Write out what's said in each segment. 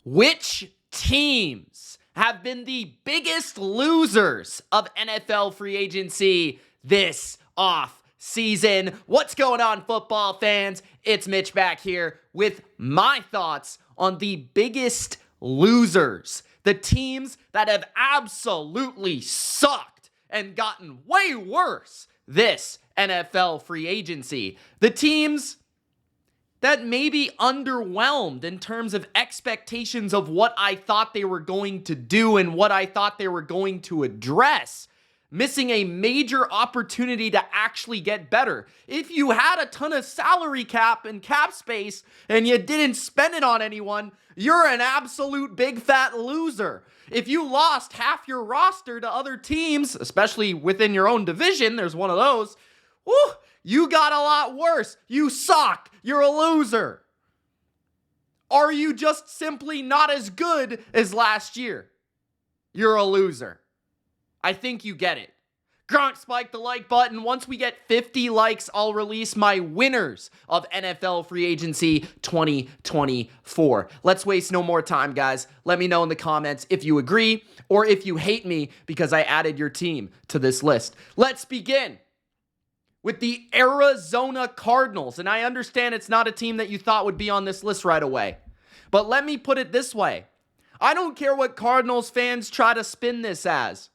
Which teams have been the biggest losers of NFL free agency this off season? What's going on, football fans? It's Mitch back here with my thoughts on the biggest losers, the teams that have absolutely sucked and gotten way worse this NFL free agency. The teams that maybe underwhelmed in terms of expectations of what I thought they were going to do and what I thought they were going to address, missing a major opportunity to actually get better. If you had a ton of salary cap and cap space and you didn't spend it on anyone, you're an absolute big fat loser. If you lost half your roster to other teams, especially within your own division, there's one of those, you got a lot worse. You suck. You're a loser. Are you just simply not as good as last year? You're a loser. I think you get it. Gronk, spike the like button. Once we get 50 likes, I'll release my winners of NFL free agency 2024. Let's waste no more time, guys. Let me know in the comments if you agree or if you hate me because I added your team to this list. Let's begin with the Arizona Cardinals. And I understand it's not a team that you thought would be on this list right away. But let me put it this way. I don't care what Cardinals fans try to spin this as.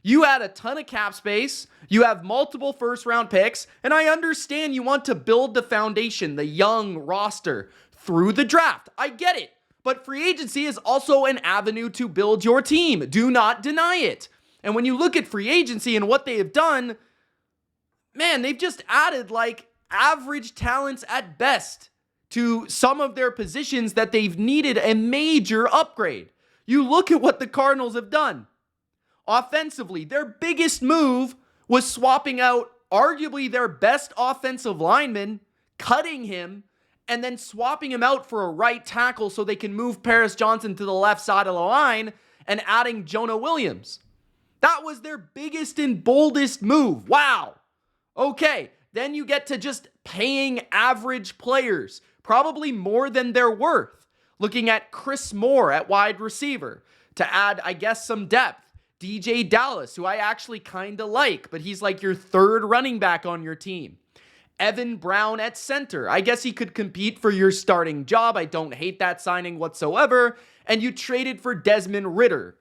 You had a ton of cap space, you have multiple first-round picks, and I understand you want to build the foundation, the young roster, through the draft. I get it. But free agency is also an avenue to build your team. Do not deny it. And when you look at free agency and what they have done, man, they've just added like average talents at best to some of their positions that they've needed a major upgrade. You look at what the Cardinals have done. Offensively, their biggest move was swapping out arguably their best offensive lineman, cutting him, and then swapping him out for a right tackle so they can move Paris Johnson to the left side of the line and adding Jonah Williams. That was their biggest and boldest move. Wow. Okay, then you get to just paying average players, probably more than they're worth. Looking at Chris Moore at wide receiver to add, I guess, some depth. DJ Dallas, who I actually kind of like, but he's like your third running back on your team. Evan Brown at center. I guess he could compete for your starting job. I don't hate that signing whatsoever. And you traded for Desmond Ridder,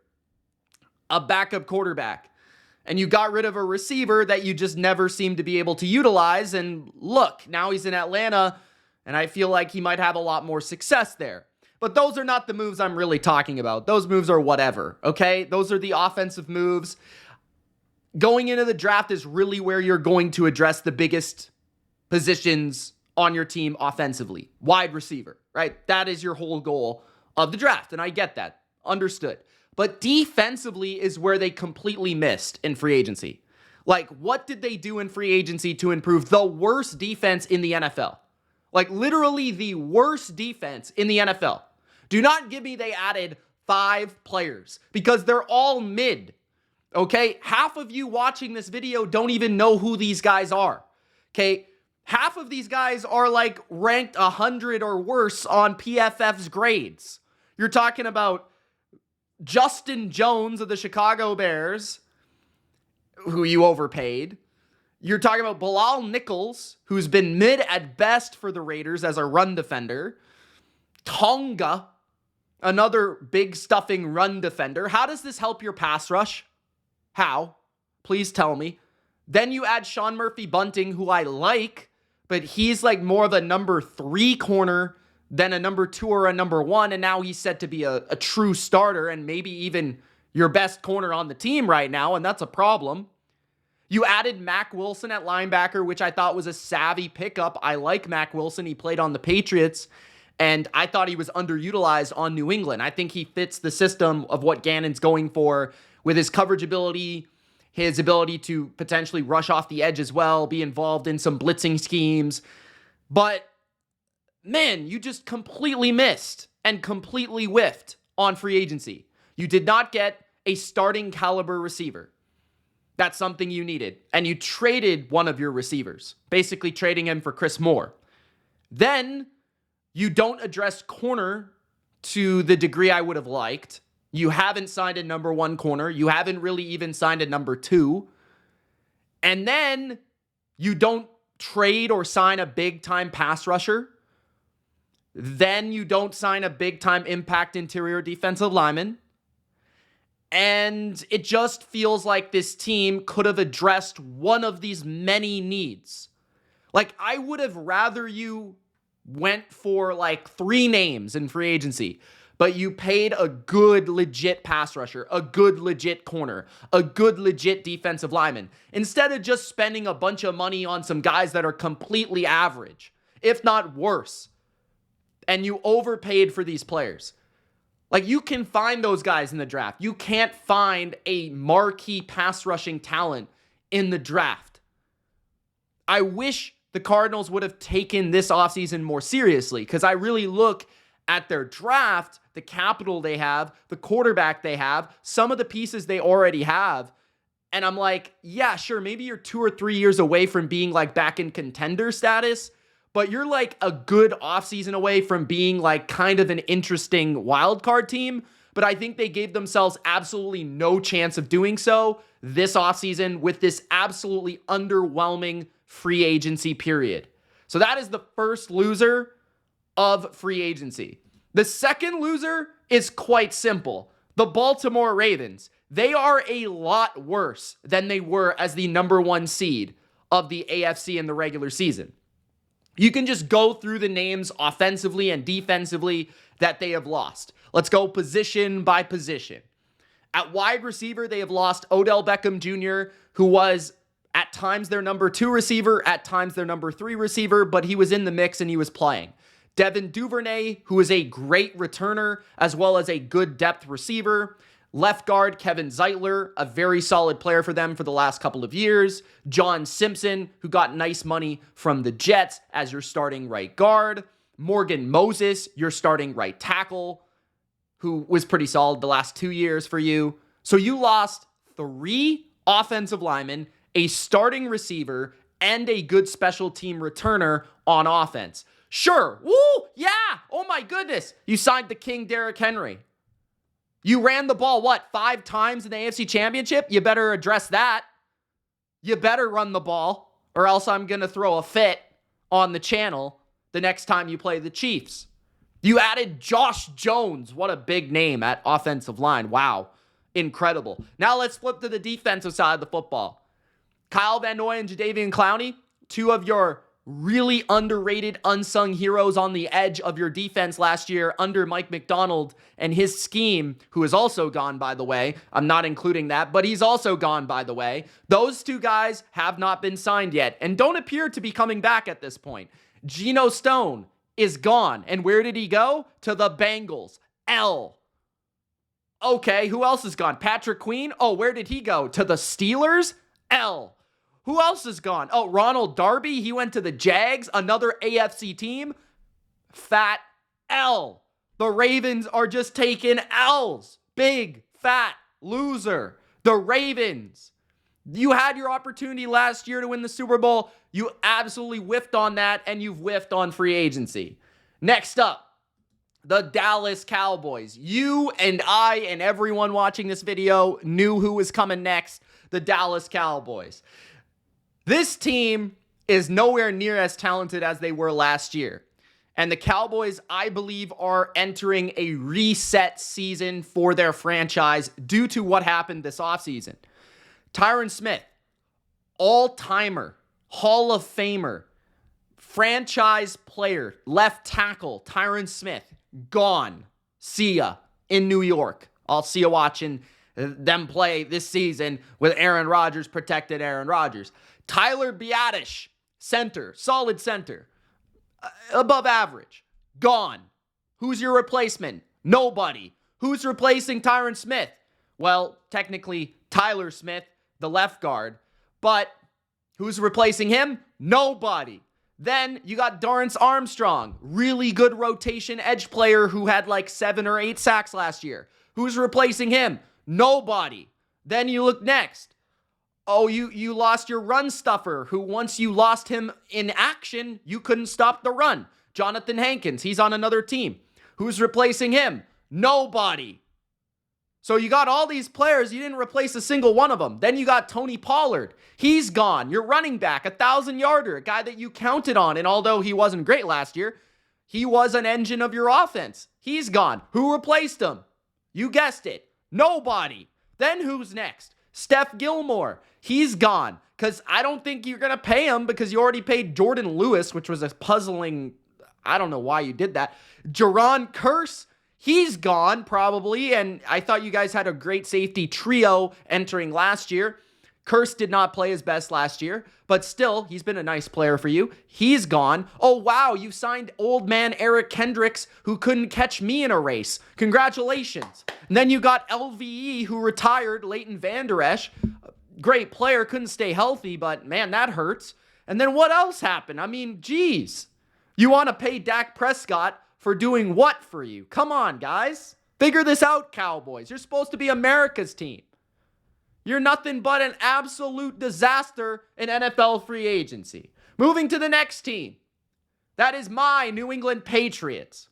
a backup quarterback. And you got rid of a receiver that you just never seemed to be able to utilize. And look, now he's in Atlanta, and I feel like he might have a lot more success there. But those are not the moves I'm really talking about. Those moves are whatever, okay? Those are the offensive moves. Going into the draft is really where you're going to address the biggest positions on your team offensively. Wide receiver, right? That is your whole goal of the draft, and I get that. Understood. But defensively is where they completely missed in free agency. Like, what did they do in free agency to improve the worst defense in the NFL? Like, literally the worst defense in the NFL. Do not give me they added 5 players because they're all mid. Okay? Half of you watching this video don't even know who these guys are. Okay? Half of these guys are like ranked 100 or worse on PFF's grades. You're talking about Justin Jones of the Chicago Bears, who you overpaid. You're talking about Bilal Nichols, who's been mid at best for the Raiders as a run defender. Tonga, another big stuffing run defender. How does this help your pass rush? How? Please tell me. Then you add Sean Murphy-Bunting, who I like, but he's like more of a number 3 corner than a number 2 or a number 1, and now he's set to be a true starter and maybe even your best corner on the team right now, and that's a problem. You added Mack Wilson at linebacker, which I thought was a savvy pickup. I like Mack Wilson. He played on the Patriots, and I thought he was underutilized on New England. I think he fits the system of what Gannon's going for with his coverage ability, his ability to potentially rush off the edge as well, be involved in some blitzing schemes. But man, you just completely missed and completely whiffed on free agency. You did not get a starting caliber receiver. That's something you needed. And you traded one of your receivers, basically trading him for Chris Moore. Then you don't address corner to the degree I would have liked. You haven't signed a number 1 corner. You haven't really even signed a number 2. And then you don't trade or sign a big-time pass rusher. Then you don't sign a big-time impact interior defensive lineman. And it just feels like this team could have addressed one of these many needs. Like, I would have rather you went for like 3 names in free agency, but you paid a good, legit pass rusher, a good, legit corner, a good, legit defensive lineman, instead of just spending a bunch of money on some guys that are completely average, if not worse. And you overpaid for these players. Like, you can find those guys in the draft. You can't find a marquee pass rushing talent in the draft. I wish the Cardinals would have taken this offseason more seriously, because I really look at their draft, the capital they have, the quarterback they have, some of the pieces they already have, and I'm like, yeah, sure, maybe you're 2 or 3 years away from being like back in contender status, but you're like a good offseason away from being like kind of an interesting wild card team. But I think they gave themselves absolutely no chance of doing so this offseason with this absolutely underwhelming free agency period. So that is the first loser of free agency. The second loser is quite simple. The Baltimore Ravens. They are a lot worse than they were as the number 1 seed of the AFC in the regular season. You can just go through the names offensively and defensively that they have lost. Let's go position by position. At wide receiver, they have lost Odell Beckham Jr., who was at times their number 2 receiver, at times their number 3 receiver, but he was in the mix and he was playing. Devin Duvernay, who is a great returner, as well as a good depth receiver. Left guard, Kevin Zeitler, a very solid player for them for the last couple of years. John Simpson, who got nice money from the Jets as your starting right guard. Morgan Moses, your starting right tackle, who was pretty solid the last 2 years for you. So you lost 3 offensive linemen, a starting receiver, and a good special team returner on offense. Sure, woo, yeah, oh my goodness. You signed the King Derrick Henry. You ran the ball, 5 times in the AFC Championship? You better address that. You better run the ball, or else I'm going to throw a fit on the channel the next time you play the Chiefs. You added Josh Jones. What a big name at offensive line. Wow, incredible. Now let's flip to the defensive side of the football. Kyle Van Noy and Jadeveon Clowney, 2 of your really underrated, unsung heroes on the edge of your defense last year under Mike McDonald and his scheme, who is also gone, by the way. I'm not including that, but he's also gone, by the way. Those 2 guys have not been signed yet and don't appear to be coming back at this point. Geno Stone is gone. And where did he go? To the Bengals. L. Okay, who else is gone? Patrick Queen? Oh, where did he go? To the Steelers? L. Who else is gone? Oh, Ronald Darby. He went to the Jags, another AFC team. Fat L. The Ravens are just taking L's. Big, fat loser. The Ravens. You had your opportunity last year to win the Super Bowl. You absolutely whiffed on that, and you've whiffed on free agency. Next up, the Dallas Cowboys. You and I and everyone watching this video knew who was coming next. The Dallas Cowboys. This team is nowhere near as talented as they were last year. And the Cowboys, I believe, are entering a reset season for their franchise due to what happened this offseason. Tyron Smith, all-timer, Hall of Famer, franchise player, left tackle, Tyron Smith, gone. See ya in New York. I'll see you watching them play this season with Aaron Rodgers, protected Aaron Rodgers. Tyler Biadasz, center, solid center, above average, gone. Who's your replacement? Nobody. Who's replacing Tyron Smith? Well, technically, Tyler Smith, the left guard, but who's replacing him? Nobody. Then you got Dorrance Armstrong, really good rotation edge player who had like 7 or 8 sacks last year. Who's replacing him? Nobody. Then you look next. Oh, you lost your run stuffer, who once you lost him in action, you couldn't stop the run. Jonathan Hankins, he's on another team. Who's replacing him? Nobody. So you got all these players, you didn't replace a single one of them. Then you got Tony Pollard. He's gone. Your running back, 1,000-yarder, a guy that you counted on. And although he wasn't great last year, he was an engine of your offense. He's gone. Who replaced him? You guessed it. Nobody. Then who's next? Steph Gilmore. He's gone. Because I don't think you're going to pay him because you already paid Jordan Lewis, which was a puzzling, I don't know why you did that. Jaron Curse. He's gone, probably, and I thought you guys had a great safety trio entering last year. Curse did not play his best last year, but still, he's been a nice player for you. He's gone. Oh, wow, you signed old man Eric Kendricks, who couldn't catch me in a race. Congratulations. And then you got LVE, who retired, Leighton Vander Esch. Great player, couldn't stay healthy, but man, that hurts. And then what else happened? I mean, geez. You want to pay Dak Prescott for doing what for you? Come on, guys. Figure this out, Cowboys. You're supposed to be America's team. You're nothing but an absolute disaster in NFL free agency. Moving to the next team. That is my New England Patriots.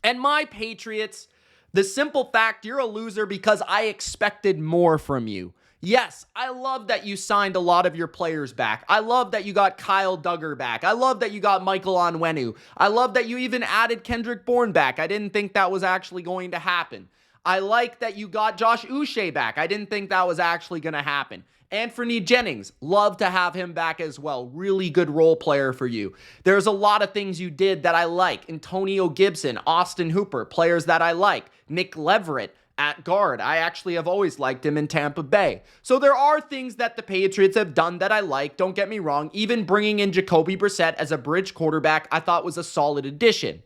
And my Patriots, the simple fact, you're a loser because I expected more from you. Yes, I love that you signed a lot of your players back. I love that you got Kyle Duggar back. I love that you got Michael Onwenu. I love that you even added Kendrick Bourne back. I didn't think that was actually going to happen. I like that you got Josh Uche back. I didn't think that was actually going to happen. Anthony Jennings, love to have him back as well. Really good role player for you. There's a lot of things you did that I like. Antonio Gibson, Austin Hooper, players that I like. Nick Leverett at guard. I actually have always liked him in Tampa Bay. So there are things that the Patriots have done that I like. Don't get me wrong. Even bringing in Jacoby Brissett as a bridge quarterback, I thought was a solid addition.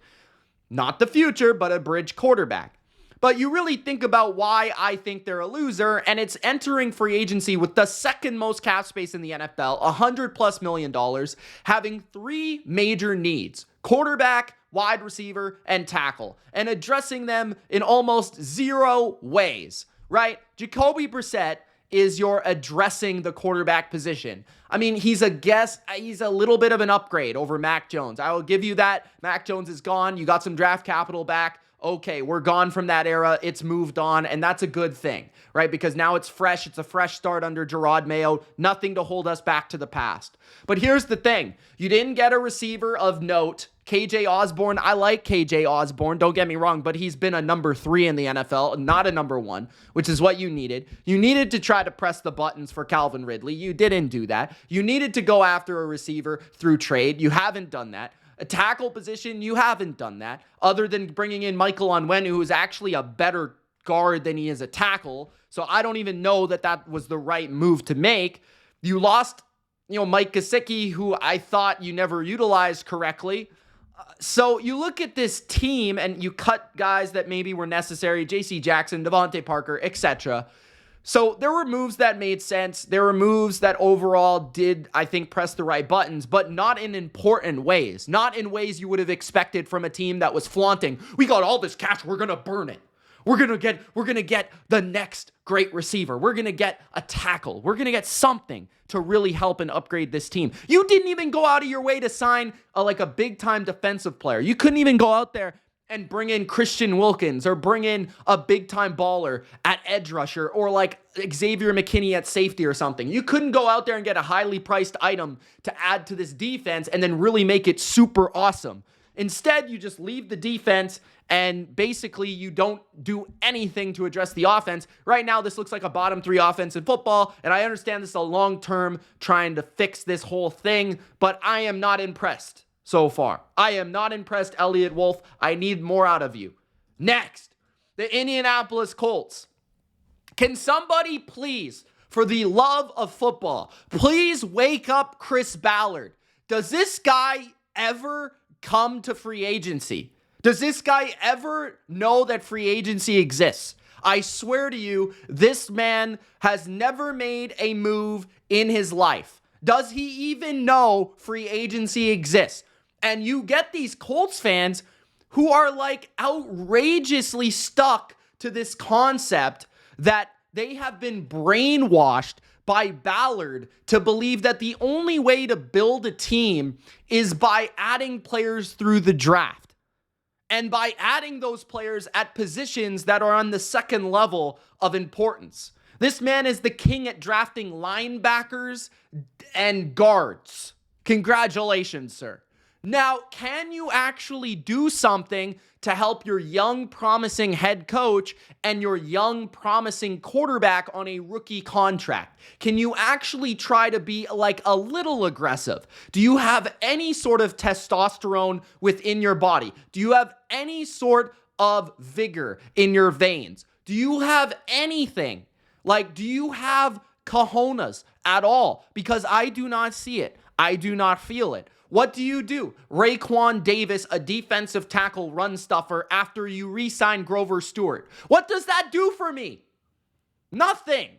Not the future, but a bridge quarterback. But you really think about why I think they're a loser, and it's entering free agency with the second most cap space in the NFL, $100+ million, having three major needs: quarterback, wide receiver, and tackle, and addressing them in almost zero ways, right? Jacoby Brissett is your addressing the quarterback position. I mean, he's a little bit of an upgrade over Mac Jones. I will give you that. Mac Jones is gone. You got some draft capital back. Okay, we're gone from that era. It's moved on, and that's a good thing, right? Because now it's fresh. It's a fresh start under Gerard Mayo. Nothing to hold us back to the past. But here's the thing. You didn't get a receiver of note. KJ Osborne, I like KJ Osborne, don't get me wrong, but he's been a number 3 in the NFL, not a number 1, which is what you needed. You needed to try to press the buttons for Calvin Ridley. You didn't do that. You needed to go after a receiver through trade. You haven't done that. A tackle position, you haven't done that, other than bringing in Michael Onwenu, who's actually a better guard than he is a tackle. So I don't even know that that was the right move to make. You lost, Mike Gesicki, who I thought you never utilized correctly. So you look at this team and you cut guys that maybe were necessary, J.C. Jackson, Devontae Parker, etc. So there were moves that made sense. There were moves that overall did, I think, press the right buttons, but not in important ways. Not in ways you would have expected from a team that was flaunting, we got all this cash, we're going to burn it. We're going to get the next great receiver. We're going to get a tackle. We're going to get something to really help and upgrade this team. You didn't even go out of your way to sign a big-time defensive player. You couldn't even go out there and bring in Christian Wilkins or bring in a big-time baller at edge rusher or like Xavier McKinney at safety or something. You couldn't go out there and get a highly priced item to add to this defense and then really make it super awesome. Instead, you just leave the defense and basically you don't do anything to address the offense. Right now, this looks like a bottom 3 offense in football, and I understand this is a long-term trying to fix this whole thing, but I am not impressed so far. I am not impressed, Elliott Wolf. I need more out of you. Next, the Indianapolis Colts. Can somebody please, for the love of football, please wake up Chris Ballard? Does this guy ever come to free agency? Does this guy ever know that free agency exists? I swear to you, this man has never made a move in his life. Does he even know free agency exists? And you get these Colts fans who are outrageously stuck to this concept that they have been brainwashed by Ballard to believe that the only way to build a team is by adding players through the draft. and by adding those players at positions that are on the second level of importance. This man is the king at drafting linebackers and guards. Congratulations, sir. Now, can you actually do something to help your young, promising head coach and your young, promising quarterback on a rookie contract? Can you actually try to be like a little aggressive? Do you have any sort of testosterone within your body? Do you have any sort of vigor in your veins? Do you have anything? Like, do you have cojones at all? Because I do not see it. I do not feel it. What do? Raekwon Davis, a defensive tackle run stuffer after you re-sign Grover Stewart. What does that do for me? Nothing.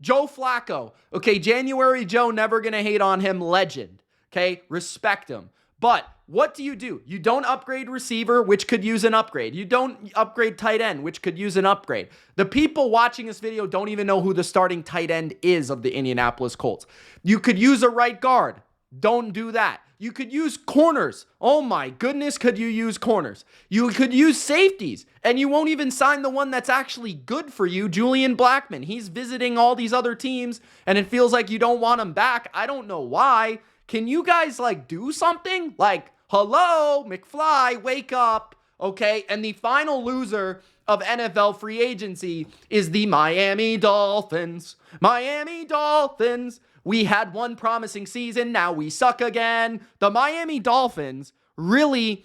Joe Flacco. Okay, January Joe, never gonna hate on him, legend. Okay, respect him. But what do? You don't upgrade receiver, which could use an upgrade. You don't upgrade tight end, which could use an upgrade. The people watching this video don't even know who the starting tight end is of the Indianapolis Colts. You could use a right guard. Don't do that. You could use corners. Oh my goodness, could you use corners? You could use safeties, and you won't even sign the one that's actually good for you, Julian Blackmon. He's visiting all these other teams, and it feels like you don't want him back. I don't know why. Can you guys, like, do something? Like, hello, McFly, wake up, okay? And the final loser of NFL free agency is the Miami Dolphins. Miami Dolphins. We had one promising season, now we suck again. The Miami Dolphins really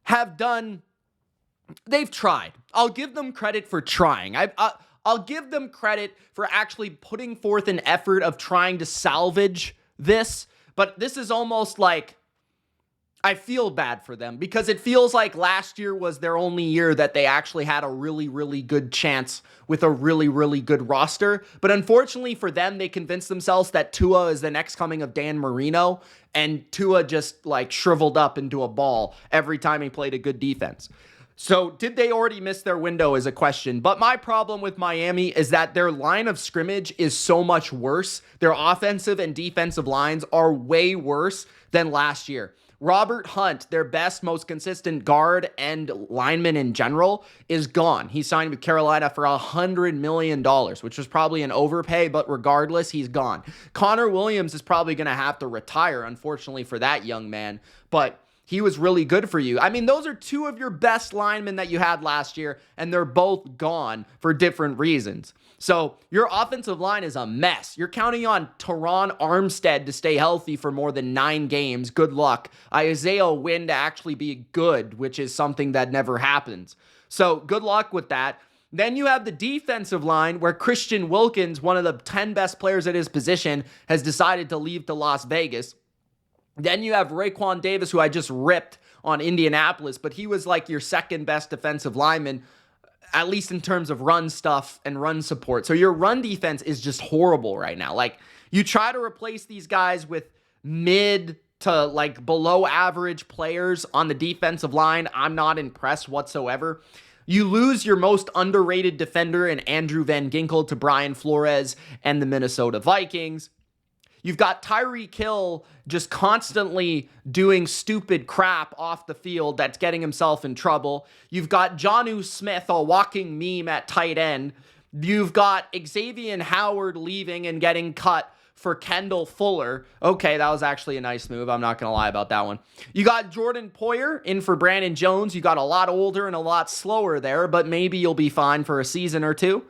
have they've tried. I'll give them credit for trying. I'll give them credit for actually putting forth an effort of trying to salvage this, but this is almost like, I feel bad for them because it feels like last year was their only year that they actually had a really, really good chance with a really, really good roster. But unfortunately for them, they convinced themselves that Tua is the next coming of Dan Marino, and Tua just like shriveled up into a ball every time he played a good defense. So did they already miss their window is a question. But my problem with Miami is that their line of scrimmage is so much worse. Their offensive and defensive lines are way worse than last year. Robert Hunt, their best, most consistent guard and lineman in general, is gone. He signed with Carolina for $100 million, which was probably an overpay, but regardless, he's gone. Connor Williams is probably going to have to retire, unfortunately for that young man, but he was really good for you. I mean, those are two of your best linemen that you had last year, and they're both gone for different reasons. So your offensive line is a mess. You're counting on Teron Armstead to stay healthy for more than 9 games. Good luck. Isaiah Wynn to actually be good, which is something that never happens. So good luck with that. Then you have the defensive line where Christian Wilkins, one of the 10 best players at his position, has decided to leave to Las Vegas. Then you have Raekwon Davis, who I just ripped on Indianapolis, but he was like your second best defensive lineman, at least in terms of run stuff and run support. So your run defense is just horrible right now. Like, you try to replace these guys with mid to like below average players on the defensive line. I'm not impressed whatsoever. You lose your most underrated defender in Andrew Van Ginkel to Brian Flores and the Minnesota Vikings. You've got Tyreek Hill just constantly doing stupid crap off the field that's getting himself in trouble. You've got Jonnu Smith, a walking meme at tight end. You've got Xavier Howard leaving and getting cut for Kendall Fuller. Okay, that was actually a nice move. I'm not going to lie about that one. You got Jordan Poyer in for Brandon Jones. You got a lot older and a lot slower there, but maybe you'll be fine for a season or two.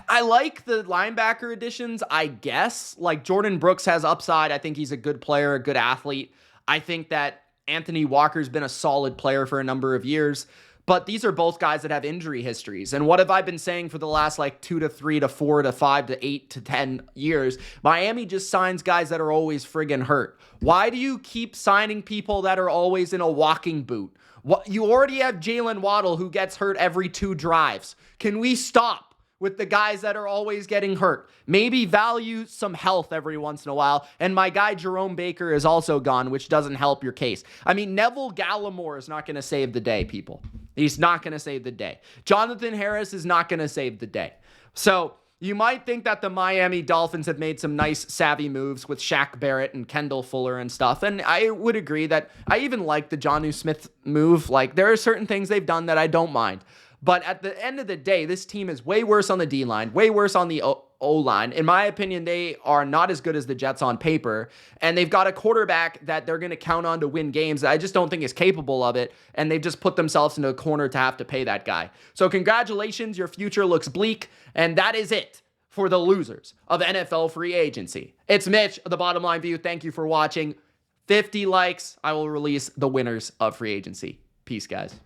I like the linebacker additions, I guess. Like, Jordan Brooks has upside. I think he's a good player, a good athlete. I think that Anthony Walker's been a solid player for a number of years. But these are both guys that have injury histories. And what have I been saying for the last like 2 to 3 to 4 to 5 to 8 to 10 years? Miami just signs guys that are always friggin' hurt. Why do you keep signing people that are always in a walking boot? You already have Jalen Waddle, who gets hurt every 2 drives. Can we stop with the guys that are always getting hurt? Maybe value some health every once in a while. And my guy Jerome Baker is also gone, which doesn't help your case. I mean, Neville Gallimore is not going to save the day, people. He's not going to save the day. Jonathan Harris is not going to save the day. So You might think that the Miami Dolphins have made some nice, savvy moves with Shaq Barrett and Kendall Fuller and stuff. And I would agree that I even like the Jonnu Smith move. Like, there are certain things they've done that I don't mind. But at the end of the day, this team is way worse on the D-line, way worse on the O-line. In my opinion, they are not as good as the Jets on paper. And they've got a quarterback that they're going to count on to win games that I just don't think is capable of it. And they've just put themselves into a corner to have to pay that guy. So congratulations, your future looks bleak. And that is it for the losers of NFL free agency. It's Mitch of The Bottom Line View. Thank you for watching. 50 likes, I will release the winners of free agency. Peace, guys.